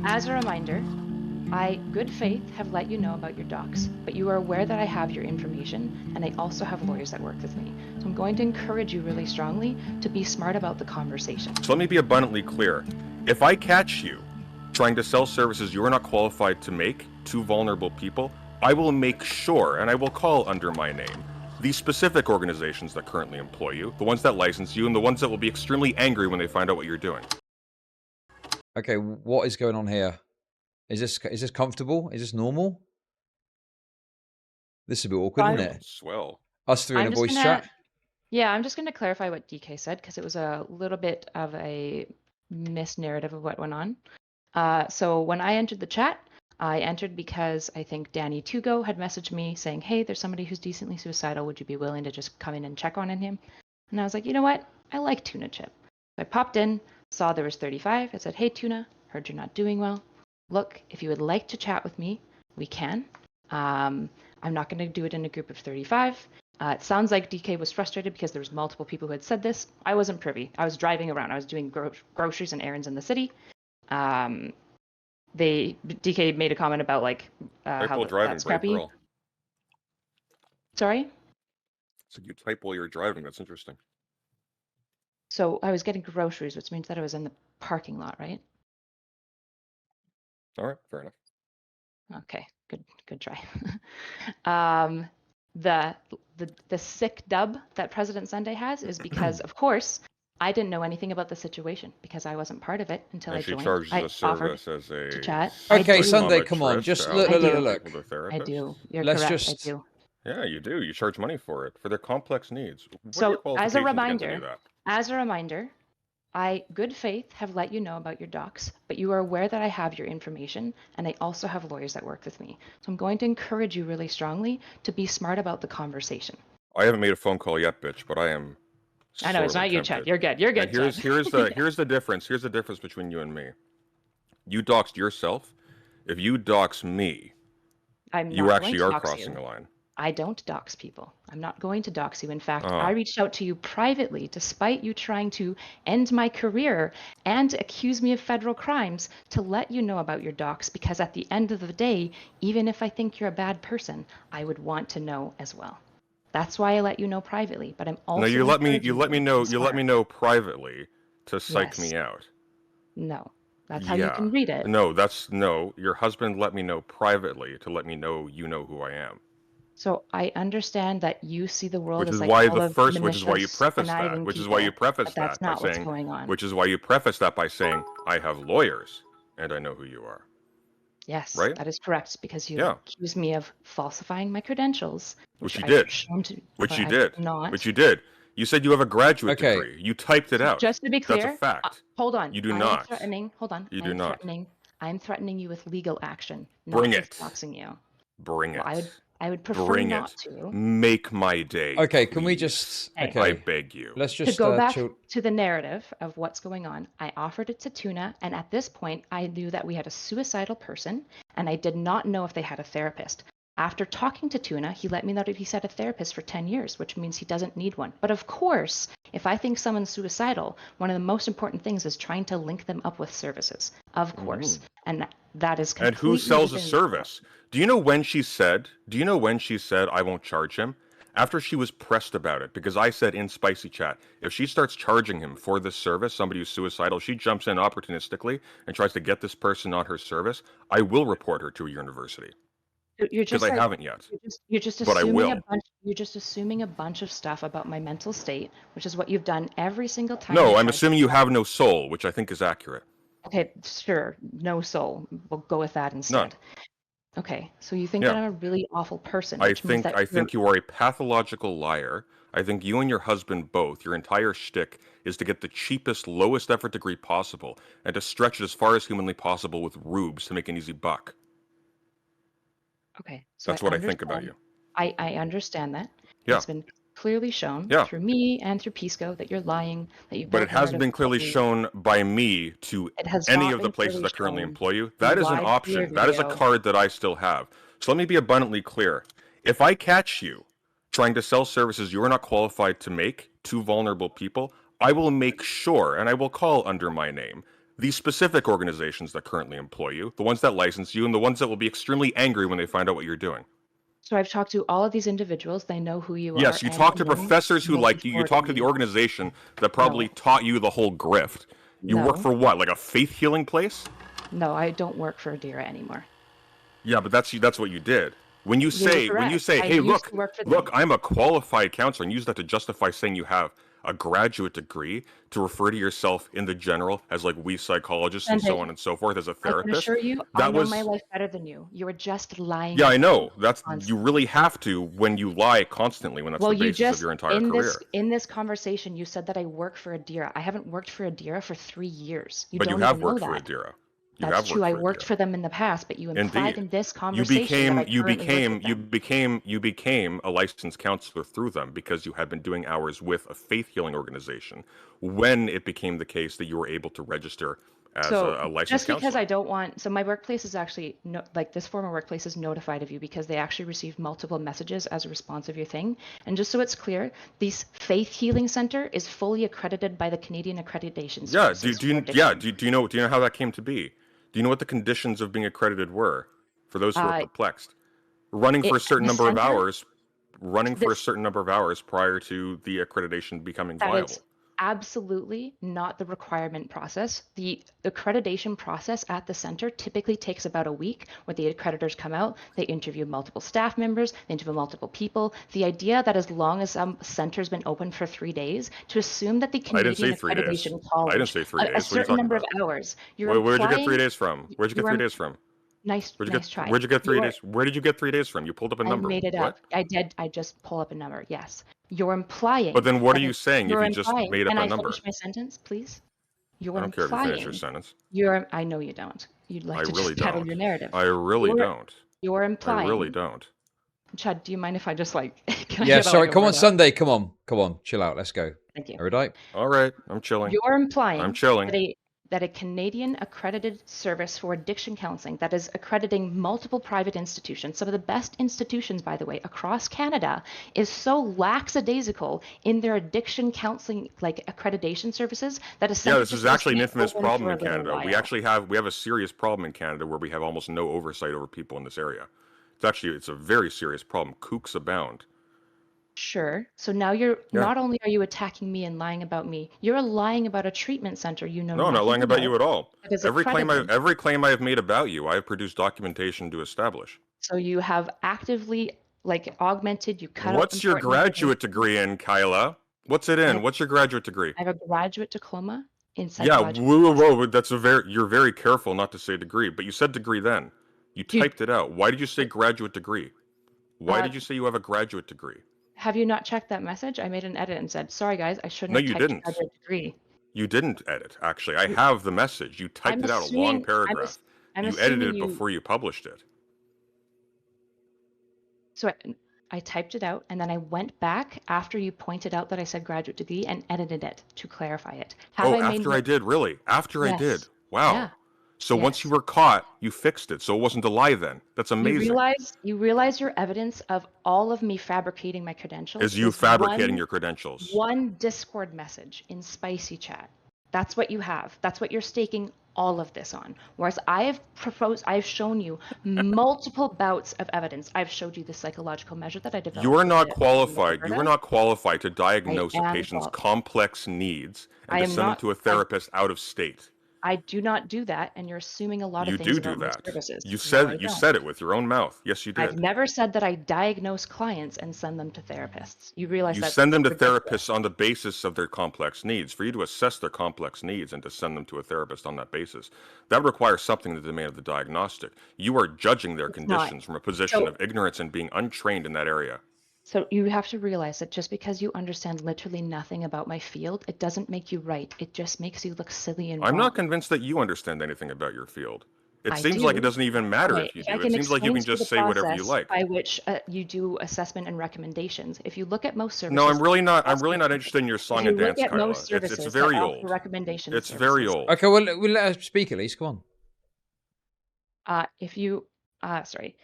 As a reminder, I, good faith, have let you know about your docs, but you are aware that I have your information, and I also have lawyers that work with me. So I'm going to encourage you really strongly to be smart about the conversation. So let me be abundantly clear. If I catch you trying to sell services you are not qualified to make to vulnerable people, I will make sure, and I will call under my name, the specific organizations that currently employ you, the ones that license you, and the ones that will be extremely angry when they find out what you're doing. Okay, what is going on here? Is this comfortable? Is this normal? This is a bit awkward, isn't it? Swell. Us three in a voice chat. Yeah, I'm just going to clarify what DK said because it was a little bit of a misnarrative of what went on. So when I entered the chat, I entered because I think Danny Tugo had messaged me saying, hey, there's somebody who's decently suicidal. Would you be willing to just come in and check on him? And I was like, you know what? I like Tuna Chip. So I popped in, saw there was 35. I said, hey, Tuna, heard you're not doing well. Look, if you would like to chat with me, we can. I'm not going to do it in a group of 35. It sounds like DK was frustrated because there was multiple people who had said this. I wasn't privy. I was driving around. I was doing groceries and errands in the city. DK made a comment about like how driving, scrappy. girl. Sorry? So you type while you're driving. That's interesting. So I was getting groceries, which means that I was in the parking lot, right? All right, fair enough. Okay, good try. The sick dub that President Sunday has is because, of course, I didn't know anything about the situation because I wasn't part of it until I joined. She charges I a service as a to chat. Okay, Sunday, come on, just look. I do. You're Let's correct. just. I do. Yeah, you do. You charge money for it for their complex needs. So as a reminder, I, good faith, have let you know about your docs, but you are aware that I have your information, and I also have lawyers that work with me. So I'm going to encourage you really strongly to be smart about the conversation. I haven't made a phone call yet, bitch, but I am. I know, it's not you, Chud. You're good. You're good, Chud. Here's the difference. Here's the difference between you and me. You doxed yourself. If you dox me, you actually are crossing the line. I don't dox people. I'm not going to dox you. In fact, I reached out to you privately, despite you trying to end my career and accuse me of federal crimes, to let you know about your dox, because at the end of the day, even if I think you're a bad person, I would want to know as well. That's why I let you know privately. But I'm also you let me know privately to psych me out. No. That's how you can read it. No, your husband let me know privately to let me know you know who I am. So I understand that you see the world which as is like why all the first, which is why you preface that, people, which is why you preface that that's by not what's saying, going on. which is why you preface that by saying, I have lawyers and I know who you are. Yes, right? That is correct, because you accused me of falsifying my credentials, which you did. Which you did. Not. Which you did. You said you have a graduate degree. You typed it out. Just to be clear, that's a fact. Hold on. You do not. Hold on. You do not. I'm threatening you with legal action, not just doxing you. Bring it. I would prefer not to. Make my day. Okay, please. Can we just? Okay, I beg you. Let's just to go back to the narrative of what's going on. I offered it to Tuna, and at this point, I knew that we had a suicidal person, and I did not know if they had a therapist. After talking to Tuna, he let me know that he's had a therapist for 10 years, which means he doesn't need one. But of course, if I think someone's suicidal, one of the most important things is trying to link them up with services. Of course. And that is completely. And who sells a service? Do you know when she said, I won't charge him? After she was pressed about it, because I said in Spicy Chat, if she starts charging him for this service, somebody who's suicidal, she jumps in opportunistically and tries to get this person on her service, I will report her to a university. Because I haven't yet. You're just assuming a bunch of stuff about my mental state, which is what you've done every single time. No, I'm assuming you have no soul, which I think is accurate. Okay, sure, no soul. We'll go with that instead. None. Okay, so you think that I'm a really awful person? I think you are a pathological liar. I think you and your husband both, your entire shtick is to get the cheapest, lowest effort degree possible and to stretch it as far as humanly possible with rubes to make an easy buck. Okay, so that's what I think about you. I understand that. Yeah. It's been clearly shown through me and through Pisco that you're lying. But it hasn't been clearly shown by me to any of the places that currently employ you. That is an option. That is a card that I still have. So let me be abundantly clear. If I catch you trying to sell services you are not qualified to make to vulnerable people, I will make sure, and I will call under my name, the specific organizations that currently employ you, the ones that license you, and the ones that will be extremely angry when they find out what you're doing. So I've talked to all of these individuals. They know who you are. Yes, you and talk to they know professors who most like you. You talk to the importantly- organization that probably taught you the whole grift. You work No. for what, like a faith healing place? No, I don't work for Adira anymore. Yeah, but that's what you did. When you say, correct. I hey, used look, to work for look, them. I'm a qualified counselor, and use that to justify saying you have a graduate degree to refer to yourself in the general as like we psychologists and so Sunday, on and so forth as a I can therapist. assure you, That I know was my life better than you. You are just lying. yeah, I about know. it That's constantly. you really have to when you lie constantly when that's Well, the you basis just of your entire in career. this conversation, you said that I work for Adira. I haven't worked for Adira for 3 years. You But don't you have even know worked for that. Adira. You That's have true. worked I for worked Adira. for them in the past, but you implied Indeed. in this You conversation that I became a licensed counselor through them because you had been doing hours with a faith healing organization when it became the case that you were able to register as a licensed just because counselor. I don't want, so my workplace is actually like this former workplace is notified of you because they actually received multiple messages as a response of your thing. And just so it's clear, this faith healing center is fully accredited by the Canadian Accreditation Yeah, Services. do you know how that came to be? Do you know what the conditions of being accredited were for those who are perplexed? Running for a certain number of hours prior to the accreditation becoming That viable. is absolutely not the requirement process. The accreditation process at the center typically takes about a week where the accreditors come out, they interview multiple staff members, they interview multiple people. The idea that as long as some center's been open for 3 days, to assume that the Canadian Accreditation College, I didn't say 3 days. a certain number of hours, Where'd you get 3 days from? Where'd you get 3 days from? Nice try. Where'd you get 3 days? Where did you get 3 days from? You pulled up a number. I made it up. I did. I just pull up a number. Yes. You're implying. But then what are you saying if you just made up a number? Can I finish my sentence, please? You're I don't care if you finish your sentence. I know you don't. You'd like to just peddle your narrative. I really don't. You're implying. I really don't. Chud, do you mind if I just like? Yeah, sorry. Come on, Sunday. Come on. Chill out. Let's go. Thank you. Erudite. All right, I'm chilling. You're implying. I'm chilling. That a Canadian accredited service for addiction counseling that is accrediting multiple private institutions, some of the best institutions, by the way, across Canada, is so lackadaisical in their addiction counseling like accreditation services that essentially this is actually an infamous problem in Canada. We have a serious problem in Canada where we have almost no oversight over people in this area. It's a very serious problem. Kooks abound. Sure. So now not only are you attacking me and lying about me, you're lying about a treatment center. No, I'm not lying about you at all. Every claim I have made about you, I have produced documentation to establish. So you have actively augmented. You cut. What's your graduate degree in, Kyla? What's it in? What's your graduate degree? I have a graduate diploma in psychology. Yeah, whoa. You're very careful not to say degree, but you said degree then. You typed it out. Why did you say graduate degree? Why did you say you have a graduate degree? Have you not checked that message? I made an edit and said, sorry guys, I shouldn't have typed graduate degree. You didn't edit, actually. I have the message. You typed it out, a long paragraph. You edited it before you published it. So I typed it out, and then I went back after you pointed out that I said graduate degree and edited it to clarify it. After I did? I did? Wow. Yeah. So once you were caught, you fixed it. So it wasn't a lie then. That's amazing. You realize your evidence of all of me fabricating my credentials is you fabricating your credentials. One Discord message in Spicy Chat. That's what you have. That's what you're staking all of this on. Whereas I've shown you multiple bouts of evidence. I've showed you the psychological measure that I developed. You are not qualified. You are not qualified to diagnose a patient's complex needs and to send them to a therapist out of state. I do not do that, and you're assuming a lot of things about my services. You said it with your own mouth. Yes, you did. I've never said that I diagnose clients and send them to therapists. You realize that you send them to therapists on the basis of their complex needs. For you to assess their complex needs and to send them to a therapist on that basis, that requires something to demand of the diagnostic. You are judging their conditions from a position of ignorance and being untrained in that area. So you have to realize that just because you understand literally nothing about my field, it doesn't make you right. It just makes you look silly and wrong. I'm not convinced that you understand anything about your field. It seems like it doesn't even matter if you do. It seems like you can just say whatever you like. By which you do assessment and recommendations. If you look at most services. No, I'm really not interested in your song and dance, Kyla. It's very old. Recommendations. It's very old. Okay, well, we'll let her speak at least. Go on. If you, sorry.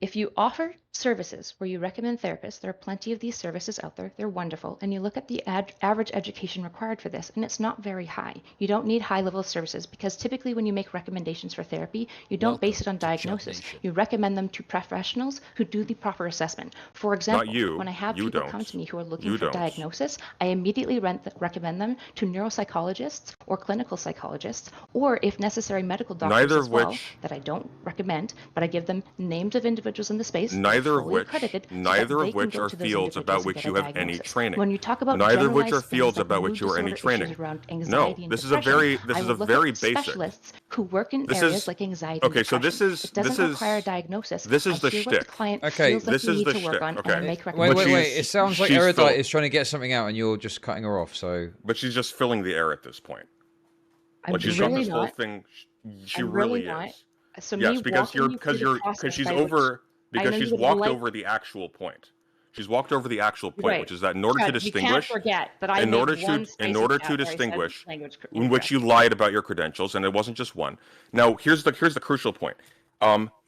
If you offer services where you recommend therapists, there are plenty of these services out there. They're wonderful. And you look at the average education required for this, and it's not very high. You don't need high level services because typically when you make recommendations for therapy, you don't base it on diagnosis. You recommend them to professionals who do the proper assessment. For example, Not you. when I have You people don't. come to me who are looking You for don't. diagnosis, I immediately recommend them to neuropsychologists or clinical psychologists, or if necessary, medical doctors Neither as of well, which- that I don't recommend, but I give them names of individuals in the space that are Neither of fully which, accredited so that neither they of can which go are to those fields individuals about and which get you a have any diagnosis. training. When you talk about Neither of which are generalized things fields like about which mood you are any disorder training. issues around No, anxiety and this is a depression, very this I is will a look very at basic. specialists who work in This areas is like anxiety okay. and So depression. this is It doesn't this require is diagnosis. this is I the hear what the shtick. client Okay, feels like This they is need the to work shtick. on, and Okay. I make Wait, recommendations. wait, wait. It sounds like she's Erudite is trying to get something out and you're just cutting her off, so... But she's just filling the air at this point. I'm Like she's got really this whole not. thing. She I'm really really not. is. So me Yes, because walking you through the process she's by which over I because know you she's would walked like. over the actual point. She's walked over the actual point, Right. which is that in order to Chud, you can't distinguish, forget that I in made order one to space in order of to chat where I said distinguish, language in which you lied about your credentials, and it wasn't just one. Now here's the crucial point.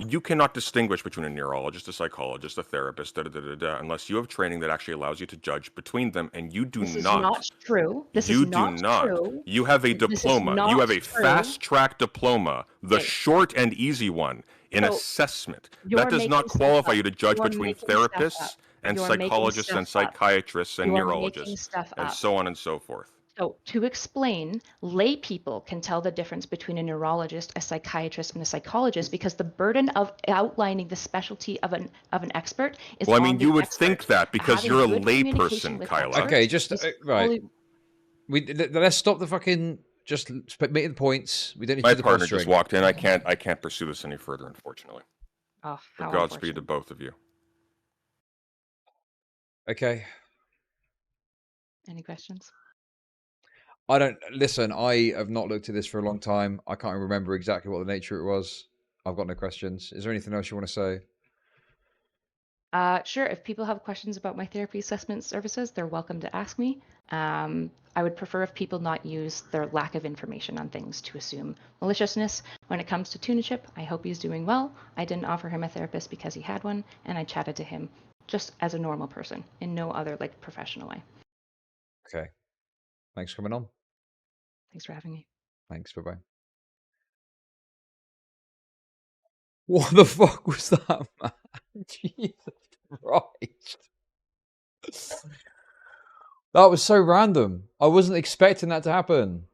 You cannot distinguish between a neurologist, a psychologist, a therapist, unless you have training that actually allows you to judge between them, and you do This is not. not true. This You is do not not. true. You have a This is diploma. not You have a true. fast track diploma, the Okay. short and easy one in So, assessment. you're That does not making stuff qualify up. you to judge You're between making stuff therapists up. and You're making psychologists and stuff up. psychiatrists and You are making neurologists stuff and up. so on and so forth. So to explain, lay people can tell the difference between a neurologist, a psychiatrist, and a psychologist because the burden of outlining the specialty of an expert is Well, I on mean, the you would expert. think that because Having you're a good communication layperson, with Kyla. experts Okay, just... is right. fully- Let's stop the fucking... Just make the points. We don't need to My do the partner just posturing. walked in. I can't pursue this any further, unfortunately. Oh, But how Godspeed to unfortunate. both of you. Okay. Any questions? I don't... Listen, I have not looked at this for a long time. I can't remember exactly what the nature it was. I've got no questions. Is there anything else you want to say? Sure. If people have questions about my therapy assessment services, they're welcome to ask me. I would prefer if people not use their lack of information on things to assume maliciousness. When it comes to Tunachip, I hope he's doing well. I didn't offer him a therapist because he had one, and I chatted to him just as a normal person in no other like professional way. Okay. Thanks for coming on. Thanks for having me. Thanks. Bye-bye. What the fuck was that, man? Jesus Christ. That was so random. I wasn't expecting that to happen.